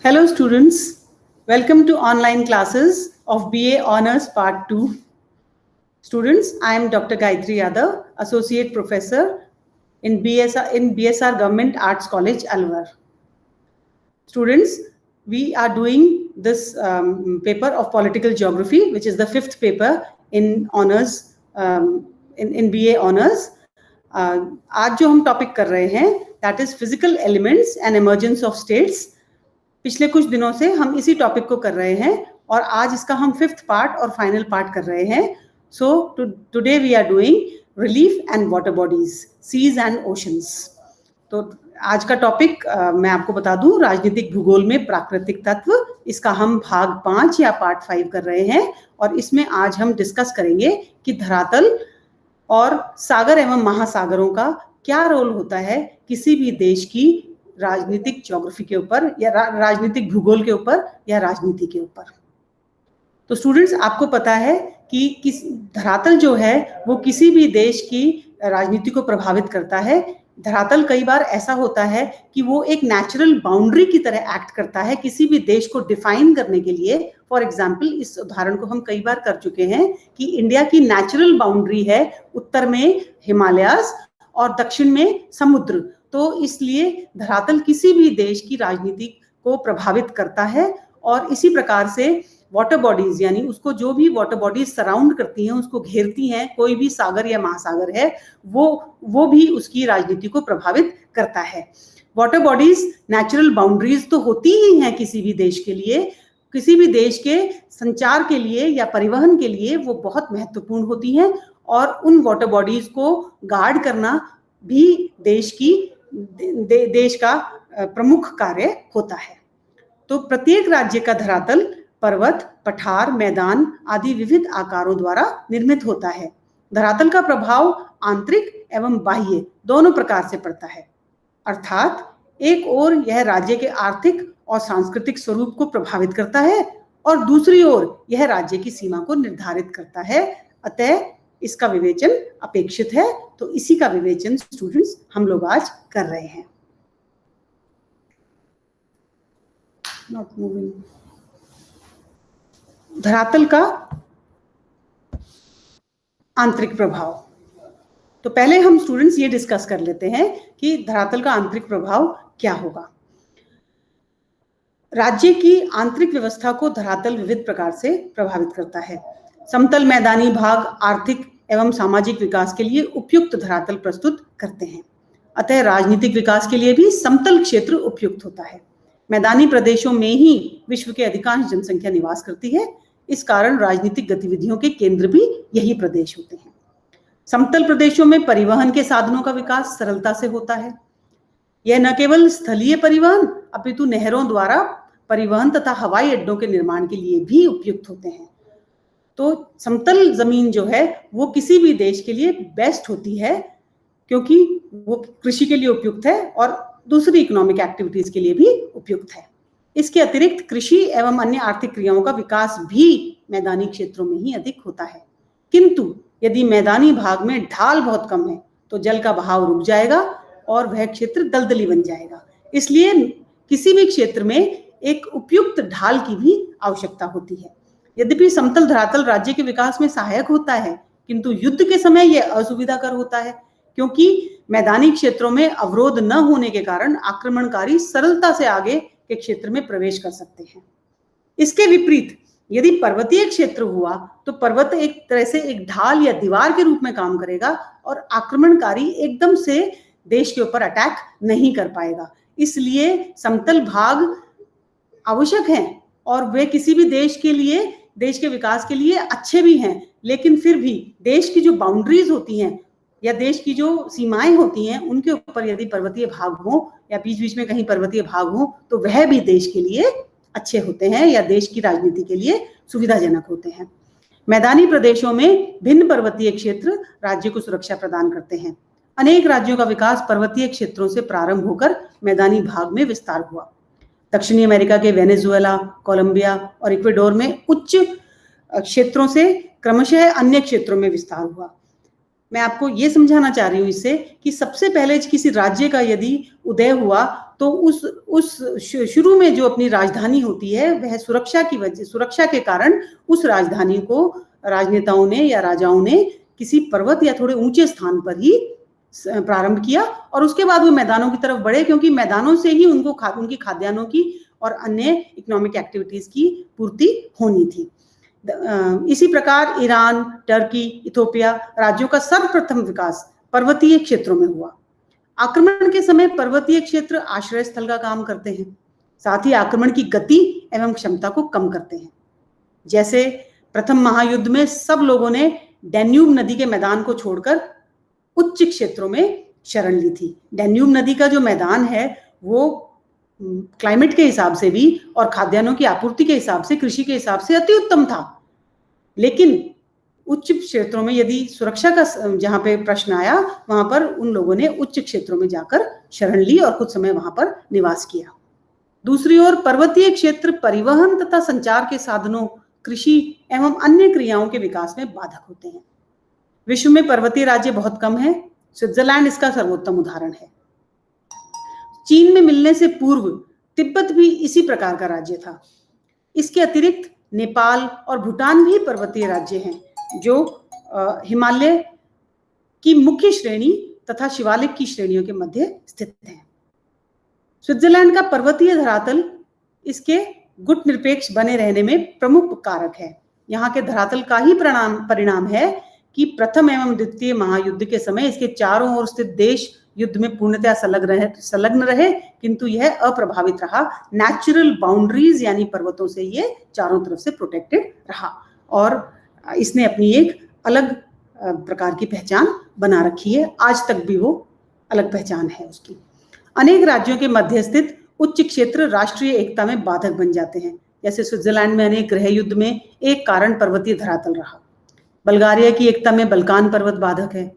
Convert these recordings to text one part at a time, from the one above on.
Hello students, welcome to online classes of BA Honours Part 2. Students, I am Dr. Gayatri Yadav, Associate Professor in BSR Government Arts College, Alwar. Students, we are doing this paper of Political Geography, which is the fifth paper in Honours, in BA Honours. आज जो हम topic कर रहे हैं, that is Physical Elements and Emergence of States. पिछले कुछ दिनों से हम इसी टॉपिक को कर रहे हैं और आज इसका हम फिफ्थ पार्ट और फाइनल पार्ट कर रहे हैं. So today we are doing relief and water bodies, seas and oceans. तो आज का टॉपिक मैं आपको बता दूं, राजनीतिक भूगोल में प्राकृतिक तत्व. इसका हम भाग 5 या पार्ट 5 कर रहे हैं और इसमें आज हम डिस्कस करेंगे कि धरातल और सागर एवं महासागरों का क्या रोल होता है किसी भी देश की राजनीतिक ज्योग्राफी के ऊपर या राजनीतिक भूगोल के ऊपर या राजनीति के ऊपर. तो स्टूडेंट्स, आपको पता है कि किस धरातल जो है वो किसी भी देश की राजनीति को प्रभावित करता है. धरातल कई बार ऐसा होता है कि वो एक नेचुरल बाउंड्री की तरह एक्ट करता है किसी भी देश को डिफाइन करने के लिए. फॉर एग्जाम्पल, इस उदाहरण को हम कई बार कर चुके हैं कि इंडिया की नेचुरल बाउंड्री है उत्तर में हिमालयास और दक्षिण में समुद्र. तो इसलिए धरातल किसी भी देश की राजनीति को प्रभावित करता है और इसी प्रकार से वाटर बॉडीज, यानी उसको जो भी वाटर बॉडीज सराउंड करती हैं, उसको घेरती हैं, कोई भी सागर या महासागर है, वो भी उसकी राजनीति को प्रभावित करता है. वाटर बॉडीज नेचुरल बाउंड्रीज तो होती ही हैं किसी भी देश के लिए. किसी भी देश के संचार के लिए या परिवहन के लिए वो बहुत महत्वपूर्ण होती हैं और उन वाटर बॉडीज को गार्ड करना भी देश का प्रमुख कार्य होता है. तो प्रत्येक राज्य का धरातल पर्वत, पठार, मैदान आदि विविध आकारों द्वारा निर्मित होता है. धरातल का प्रभाव आंतरिक एवं बाह्य दोनों प्रकार से पड़ता है. अर्थात एक ओर यह राज्य के आर्थिक और सांस्कृतिक स्वरूप को प्रभावित करता है और दूसरी ओर यह राज्य की सीमा को निर्धारित करता है. अतः इसका विवेचन अपेक्षित है. तो इसी का विवेचन स्टूडेंट्स हम लोग आज कर रहे हैं. Not moving. धरातल का आंतरिक प्रभाव. तो पहले हम स्टूडेंट्स ये डिस्कस कर लेते हैं कि धरातल का आंतरिक प्रभाव क्या होगा. राज्य की आंतरिक व्यवस्था को धरातल विविध प्रकार से प्रभावित करता है. समतल मैदानी भाग आर्थिक एवं सामाजिक विकास के लिए उपयुक्त धरातल प्रस्तुत करते हैं. अतः राजनीतिक विकास के लिए भी समतल क्षेत्र उपयुक्त होता है. मैदानी प्रदेशों में ही विश्व के अधिकांश जनसंख्या निवास करती है. इस कारण राजनीतिक गतिविधियों के केंद्र भी यही प्रदेश होते हैं. समतल प्रदेशों में परिवहन के साधनों का विकास सरलता से होता है. यह न केवल स्थलीय परिवहन अपितु नहरों द्वारा परिवहन तथा हवाई अड्डों के निर्माण के लिए भी उपयुक्त होते हैं. तो समतल जमीन जो है वो किसी भी देश के लिए बेस्ट होती है क्योंकि वो कृषि के लिए उपयुक्त है और दूसरी इकोनॉमिक एक्टिविटीज के लिए भी उपयुक्त है. इसके अतिरिक्त कृषि एवं अन्य आर्थिक क्रियाओं का विकास भी मैदानी क्षेत्रों में ही अधिक होता है. किंतु यदि मैदानी भाग में ढाल बहुत कम है तो जल का बहाव रुक जाएगा और वह क्षेत्र दलदली बन जाएगा. इसलिए किसी भी क्षेत्र में एक उपयुक्त ढाल की भी आवश्यकता होती है. यद्यपि समतल धरातल राज्य के विकास में सहायक होता है किंतु युद्ध के समय यह असुविधाकर होता है क्योंकि मैदानी क्षेत्रों में अवरोध न होने के कारण आक्रमणकारी सरलता से आगे के क्षेत्र में प्रवेश कर सकते हैं. इसके विपरीत यदि पर्वतीय क्षेत्र हुआ तो पर्वत एक तरह से एक ढाल या दीवार के रूप में काम करेगा और आक्रमणकारी एकदम से देश के ऊपर अटैक नहीं कर पाएगा. इसलिए समतल भाग आवश्यक हैं और वे किसी भी देश के लिए, देश के विकास के लिए अच्छे भी हैं. लेकिन फिर भी देश की जो बाउंड्रीज होती हैं या देश की जो सीमाएं होती हैं उनके ऊपर यदि पर्वतीय भाग हो या बीच बीच में कहीं पर्वतीय भाग हो तो वह भी देश के लिए अच्छे होते हैं या देश की राजनीति के लिए सुविधाजनक होते हैं. मैदानी प्रदेशों में भिन्न पर्वतीय क्षेत्र राज्य को सुरक्षा प्रदान करते हैं. अनेक राज्यों का विकास पर्वतीय क्षेत्रों से प्रारंभ होकर मैदानी भाग में विस्तार हुआ. दक्षिणी अमेरिका के वेनेजुएला, कोलंबिया और इक्वेडोर में उच्च क्षेत्रों से क्रमशः अन्य क्षेत्रों में विस्तार हुआ. मैं आपको ये समझाना चाह रही हूँ इससे कि सबसे पहले किसी राज्य का यदि उदय हुआ तो उस शुरू में जो अपनी राजधानी होती है वह सुरक्षा के कारण उस राजधानी को राजनेताओं ने या राजाओं ने किसी पर्वत या थोड़े ऊंचे स्थान पर ही प्रारंभ किया और उसके बाद वो मैदानों की तरफ बढ़े, क्योंकि मैदानों से ही उनकी खाद्यान्नों की और अन्य इकोनॉमिक एक्टिविटीज की पूर्ति होनी थी। इसी प्रकार ईरान, टर्की, इथोपिया राज्यों का सर्वप्रथम विकास पर्वतीय क्षेत्रों में हुआ। आक्रमण के समय पर्वतीय क्षेत्र आश्रय स्थल का काम करते हैं, साथ ही आक्रमण की गति एवं क्षमता को कम करते हैं। जैसे प्रथम महायुद्ध में सब लोगों ने डैन्यूब नदी के मैदान को छोड़कर उच्च क्षेत्रों में शरण ली थी। डैन्यूब नदी का जो मैदान है वो क्लाइमेट के हिसाब से भी और खाद्यान्नों की आपूर्ति के हिसाब से, कृषि के हिसाब से अति उत्तम था, लेकिन उच्च क्षेत्रों में यदि सुरक्षा का जहां पे प्रश्न आया वहां पर उन लोगों ने उच्च क्षेत्रों में जाकर शरण ली और कुछ समय वहां पर निवास किया। दूसरी ओर पर्वतीय क्षेत्र परिवहन तथा संचार के साधनों, कृषि एवं अन्य क्रियाओं के विकास में बाधक होते हैं। विश्व में पर्वतीय राज्य बहुत कम है, स्विट्जरलैंड इसका सर्वोत्तम उदाहरण है। चीन में मिलने से पूर्व तिब्बत भी इसी प्रकार का राज्य था। इसके अतिरिक्त नेपाल और भूटान भी पर्वतीय राज्य हैं जो हिमालय की मुख्य श्रेणी तथा शिवालिक की श्रेणियों के मध्य स्थित हैं। स्विट्जरलैंड का पर्वतीय धरातल इसके गुट निरपेक्ष बने रहने में प्रमुख कारक है। यहाँ के धरातल का ही परिणाम है कि प्रथम एवं द्वितीय महायुद्ध के समय इसके चारों ओर स्थित देश युद्ध में पूर्णतः संलग्न रहे, किंतु यह अप्रभावित रहा। नेचुरल बाउंड्रीज यानी पर्वतों से ये चारों तरफ से प्रोटेक्टेड रहा और इसने अपनी एक अलग प्रकार की पहचान बना रखी है। आज तक भी वो अलग पहचान है उसकी। अनेक राज्यों के मध्य स्थित उच्च क्षेत्र राष्ट्रीय एकता में बाधक बन जाते हैं। जैसे स्विट्जरलैंड में अनेक गृह युद्ध में एक कारण पर्वतीय धरातल रहा। बल्गारिया की एकता में बल्कान पर्वत बाधक है।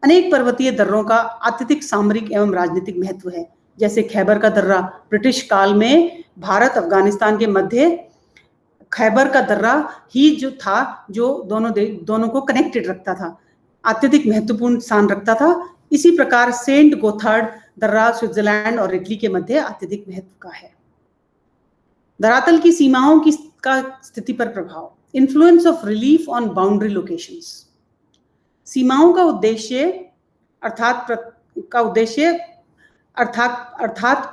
अनेक पर्वतीय दर्रों का अत्यधिक सामरिक एवं राजनीतिक महत्व है। जैसे खैबर का दर्रा ब्रिटिश काल में भारत अफगानिस्तान के मध्य खैबर का दर्रा ही जो था जो दोनों को कनेक्टेड रखता था, अत्यधिक महत्वपूर्ण स्थान रखता था। इसी प्रकार सेंट गोथार्ड दर्रा स्विट्जरलैंड और इटली के मध्य अत्यधिक महत्व का है। धरातल की सीमाओं की स्थिति पर प्रभाव, influence of relief on boundary locations. सीमाओं का उद्देश्य अर्थात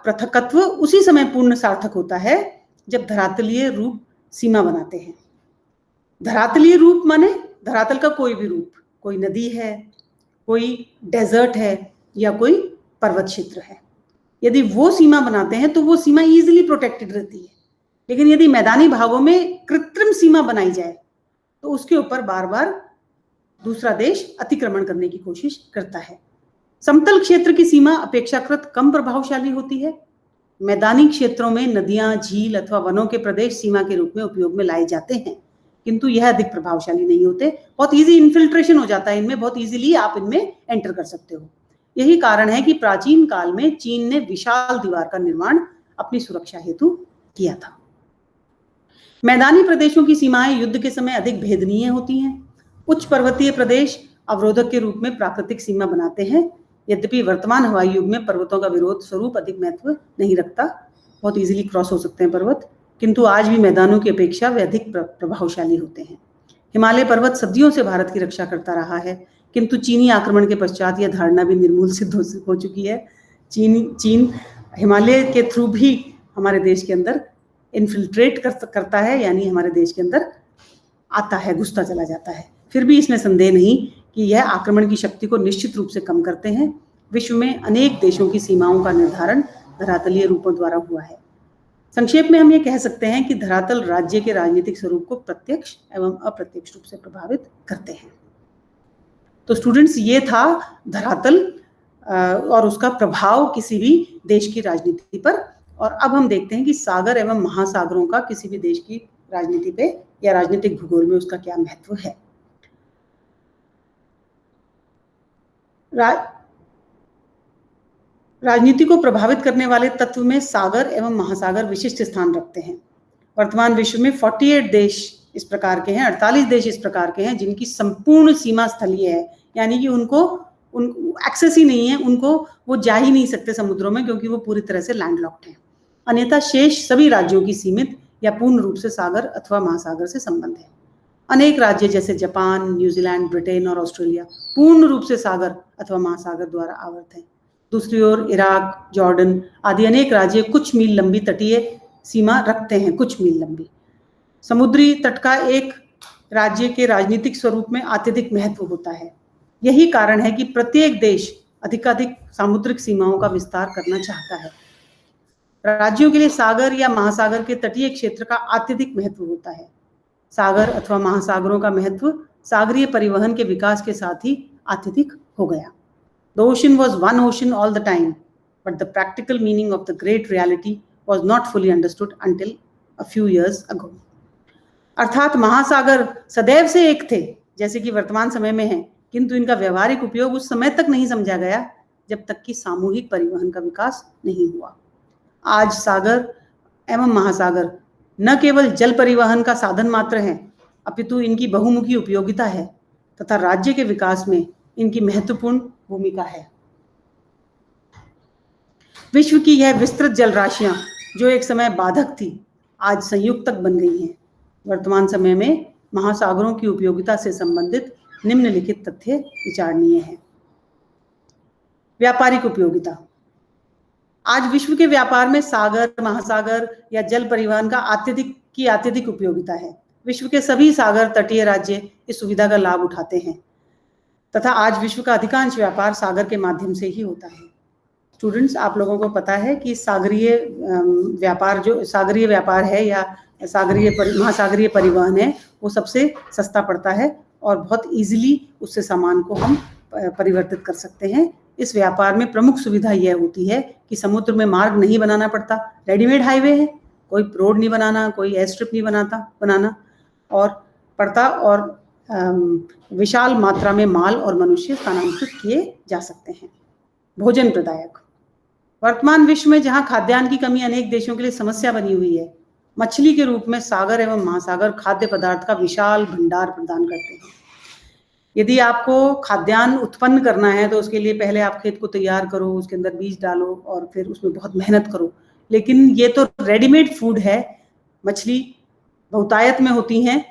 पृथकत्व उसी समय पूर्ण सार्थक होता है जब धरातलीय रूप सीमा बनाते हैं। धरातलीय रूप माने धरातल का कोई भी रूप, कोई नदी है, कोई डेजर्ट है या कोई पर्वत क्षेत्र है। यदि वो सीमा बनाते हैं तो वो सीमा इजीली प्रोटेक्टेड रहती है, लेकिन यदि मैदानी भागों में कृत्रिम सीमा बनाई जाए तो उसके ऊपर बार बार दूसरा देश अतिक्रमण करने की कोशिश करता है। समतल क्षेत्र की सीमा अपेक्षाकृत कम प्रभावशाली होती है। मैदानी क्षेत्रों में नदियां, झील अथवा वनों के प्रदेश सीमा के रूप में उपयोग में लाए जाते हैं, किंतु यह अधिक प्रभावशाली नहीं होते। बहुत इजी इन्फिल्ट्रेशन हो जाता है इनमें, बहुत इजीली आप इनमें एंटर कर सकते हो। यही कारण है कि प्राचीन काल में चीन ने विशाल दीवार का निर्माण अपनी सुरक्षा हेतु किया था। मैदानी प्रदेशों की सीमाएं युद्ध के समय अधिक भेदनीय होती हैं। उच्च पर्वतीय प्रदेश अवरोधक के रूप में प्राकृतिक सीमा बनाते हैं। यद्यपि वर्तमान हवाई युग में पर्वतों का विरोध स्वरूप अधिक महत्व नहीं रखता, बहुत इजीली क्रॉस हो सकते हैं पर्वत, किंतु आज भी मैदानों की अपेक्षा वे अधिक प्रभावशाली होते हैं। हिमालय पर्वत सदियों से भारत की रक्षा करता रहा है, किंतु चीनी आक्रमण के पश्चात यह धारणा भी निर्मूल सिद्ध हो चुकी है। चीन हिमालय के थ्रू भी हमारे देश के अंदर इन्फिल्ट्रेट करता है, यानी हमारे देश के अंदर आता है, घुसता चला जाता है। फिर भी इसमें संदेह नहीं कि यह आक्रमण की शक्ति को निश्चित रूप से कम करते हैं। विश्व में अनेक देशों की सीमाओं का निर्धारण धरातलीय रूपों द्वारा हुआ है। संक्षेप में हम ये कह सकते हैं कि धरातल राज्य के राजनीतिक स्वरूप को प्रत्यक्ष एवं अप्रत्यक्ष रूप से प्रभावित करते हैं। तो स्टूडेंट्स, ये था धरातल और उसका प्रभाव किसी भी देश की राजनीति पर। और अब हम देखते हैं कि सागर एवं महासागरों का किसी भी देश की राजनीति पे या राजनीतिक भूगोल में उसका क्या महत्व है। राजनीति को प्रभावित करने वाले तत्व में सागर एवं महासागर विशिष्ट स्थान रखते हैं। वर्तमान विश्व में 48 देश इस प्रकार के हैं, 48 देश इस प्रकार के हैं जिनकी संपूर्ण सीमा स्थलीय है, यानी कि उनको एक्सेस ही नहीं है, उनको वो जा ही नहीं सकते समुद्रों में, क्योंकि वो पूरी तरह से लैंडलॉक्ड हैं। अन्यथा शेष सभी राज्यों की सीमित या पूर्ण रूप से सागर अथवा महासागर से संबंध है। अनेक राज्य जैसे जापान, न्यूजीलैंड, ब्रिटेन और ऑस्ट्रेलिया पूर्ण रूप से सागर अथवा महासागर द्वारा आवृत है। दूसरी ओर इराक, जॉर्डन आदि अनेक राज्य कुछ मील लंबी तटीय सीमा रखते हैं, कुछ मील लंबी। समुद्री तट का एक राज्य के राजनीतिक स्वरूप में अत्यधिक महत्व होता है। यही कारण है कि प्रत्येक देश अधिकाधिक सामुद्रिक सीमाओं का विस्तार करना चाहता है। राज्यों के लिए सागर या महासागर के तटीय क्षेत्र का अत्यधिक महत्व होता है। सागर अथवा महासागरों का महत्व सागरीय परिवहन के विकास के साथ ही अत्यधिक हो गया। The ocean was one ocean all the time, but the practical meaning of the great reality was not fully understood until a few years ago. अर्थात महासागर सदैव से एक थे, जैसे कि वर्तमान समय में है, किंतु इनका व्यवहारिक उपयोग उस समय तक नहीं समझा गया जब तक कि सामूहिक परिवहन का विकास नहीं हुआ। आज सागर एवं महासागर न केवल जल परिवहन का साधन मात्र हैं, अपितु इनकी बहुमुखी उपयोगिता है तथा राज्य के विकास में इनकी महत्वपूर्ण भूमिका है। विश्व की यह विस्तृत जल राशियां जो एक समय बाधक थी, आज संयुक्तक बन गई हैं। वर्तमान समय में महासागरों की उपयोगिता से संबंधित निम्नलिखित तथ्य विचारणीय हैं। व्यापारिक उपयोगिता। आज विश्व के व्यापार में सागर, महासागर या जल परिवहन का अत्यधिक उपयोगिता है। विश्व के सभी सागर तटीय राज्य इस सुविधा का लाभ उठाते हैं तथा आज विश्व का अधिकांश व्यापार सागर के माध्यम से ही होता है। स्टूडेंट्स, आप लोगों को पता है कि सागरीय व्यापार है या महासागरीय परिवहन है, वो सबसे सस्ता पड़ता है और बहुत इजीली उससे सामान को हम परिवर्तित कर सकते हैं। इस व्यापार में प्रमुख सुविधा यह होती है कि समुद्र में मार्ग नहीं बनाना पड़ता, रेडीमेड हाईवे है, कोई रोड नहीं बनाना, कोई एयर स्ट्रिप नहीं बनाना और पड़ता और विशाल मात्रा में माल और मनुष्य स्थानांतरित किए जा सकते हैं। भोजन प्रदायक। वर्तमान विश्व में जहां खाद्यान्न की कमी अनेक देशों के लिए समस्या बनी हुई है, मछली के रूप में सागर एवं महासागर खाद्य पदार्थ का विशाल भंडार प्रदान करते हैं। यदि आपको खाद्यान्न उत्पन्न करना है तो उसके लिए पहले आप खेत को तैयार करो, उसके अंदर बीज डालो और फिर उसमें बहुत मेहनत करो, लेकिन ये तो रेडीमेड फूड है। मछली बहुतायत में होती हैं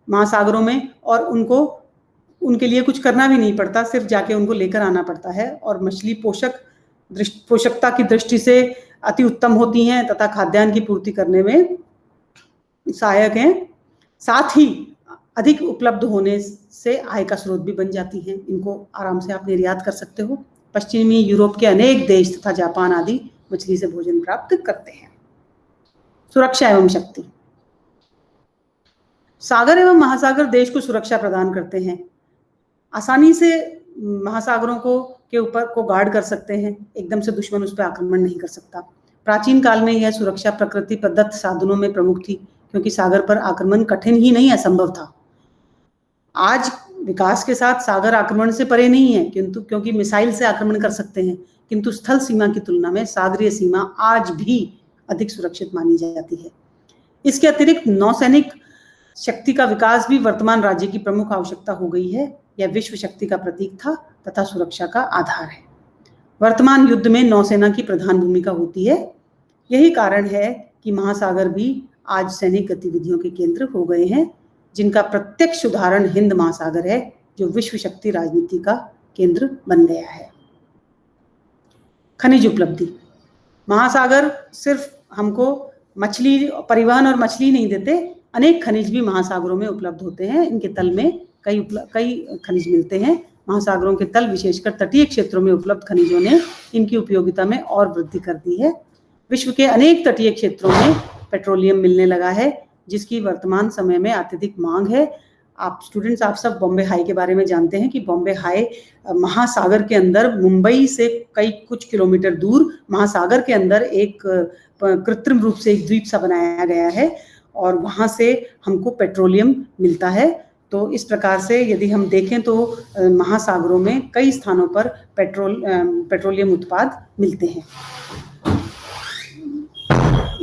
महासागरों में और उनके लिए कुछ करना भी नहीं पड़ता, सिर्फ जाके उनको लेकर आना पड़ता है और मछली पोषकता की दृष्टि से अति उत्तम होती हैं तथा खाद्यान्न की पूर्ति करने में सहायक हैं। साथ ही अधिक उपलब्ध होने से आय का स्रोत भी बन जाती हैं। इनको आराम से आप निर्यात कर सकते हो। पश्चिमी यूरोप के अनेक देश तथा जापान आदि मछली से भोजन प्राप्त करते हैं। सुरक्षा एवं शक्ति। सागर एवं महासागर देश को सुरक्षा प्रदान करते हैं। आसानी से महासागरों के ऊपर को गार्ड कर सकते हैं, एकदम से दुश्मन उस पर आक्रमण नहीं कर सकता। प्राचीन काल में यह सुरक्षा प्रकृति प्रदत्त साधनों में प्रमुख थी, क्योंकि सागर पर आक्रमण कठिन ही नहीं, असंभव था। आज विकास के साथ सागर आक्रमण से परे नहीं है, किंतु क्योंकि मिसाइल से आक्रमण कर सकते हैं, किंतु स्थल सीमा की तुलना में सागरीय सीमा आज भी अधिक सुरक्षित मानी जाती है। इसके अतिरिक्त नौसैनिक शक्ति का विकास भी वर्तमान राज्य की प्रमुख आवश्यकता हो गई है। यह विश्व शक्ति का प्रतीक था तथा सुरक्षा का आधार है। वर्तमान युद्ध में नौसेना की प्रधान भूमिका होती है। यही कारण है कि महासागर भी आज सैनिक गतिविधियों के केंद्र हो गए हैं, जिनका प्रत्यक्ष उदाहरण हिंद महासागर है, जो विश्व शक्ति राजनीति का केंद्र बन गया है। खनिज उपलब्धि। महासागर सिर्फ हमको मछली परिवहन और मछली नहीं देते, अनेक खनिज भी महासागरों में उपलब्ध होते हैं। इनके तल में कई खनिज मिलते हैं। महासागरों के तल, विशेषकर तटीय क्षेत्रों में उपलब्ध खनिजों ने इनकी उपयोगिता में और वृद्धि कर दी है। विश्व के अनेक तटीय क्षेत्रों में पेट्रोलियम मिलने लगा है, जिसकी वर्तमान समय में अत्यधिक मांग है। आप सब बॉम्बे हाई के बारे में जानते हैं कि बॉम्बे हाई महासागर के अंदर, मुंबई से कुछ किलोमीटर दूर महासागर के अंदर एक कृत्रिम रूप से एक द्वीप सा बनाया गया है और वहाँ से हमको पेट्रोलियम मिलता है। तो इस प्रकार से यदि हम देखें तो महासागरों में कई स्थानों पर पेट्रोलियम उत्पाद मिलते हैं।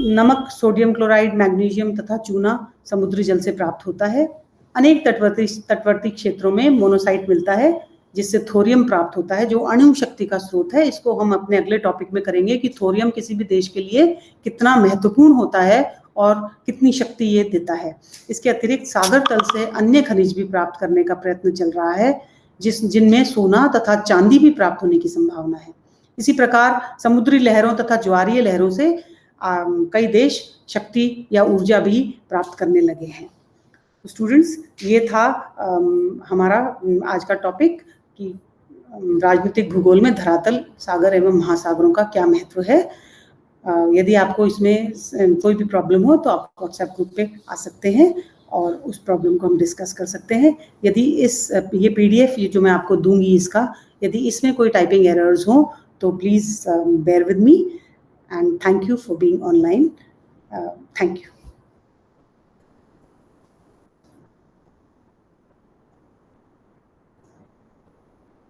नमक, सोडियम क्लोराइड, मैग्नीशियम तथा चूना समुद्री जल से प्राप्त होता है। अनेक तटवर्ती क्षेत्रों में मोनोसाइट मिलता है, जिससे थोरियम प्राप्त होता है, जो अणु शक्ति का स्रोत है। इसको हम अपने अगले टॉपिक में करेंगे कि थोरियम किसी भी देश के लिए कितना महत्वपूर्ण होता है और कितनी शक्ति ये देता है। इसके अतिरिक्त सागर तल से अन्य खनिज भी प्राप्त करने का प्रयत्न चल रहा है, जिनमें सोना तथा चांदी भी प्राप्त होने की संभावना है। इसी प्रकार समुद्री लहरों तथा ज्वारीय लहरों से कई देश शक्ति या ऊर्जा भी प्राप्त करने लगे हैं। स्टूडेंट्स, ये था हमारा आज का टॉपिक कि राजनीतिक भूगोल में धरातल, सागर एवं महासागरों का क्या महत्व है। यदि आपको इसमें कोई भी प्रॉब्लम हो तो आप व्हाट्सएप ग्रुप पे आ सकते हैं और उस प्रॉब्लम को हम डिस्कस कर सकते हैं। यदि ये पीडीएफ जो मैं आपको दूंगी इसका, यदि इसमें कोई टाइपिंग एरर्स हो तो please bear with me and thank you for being online. Thank you.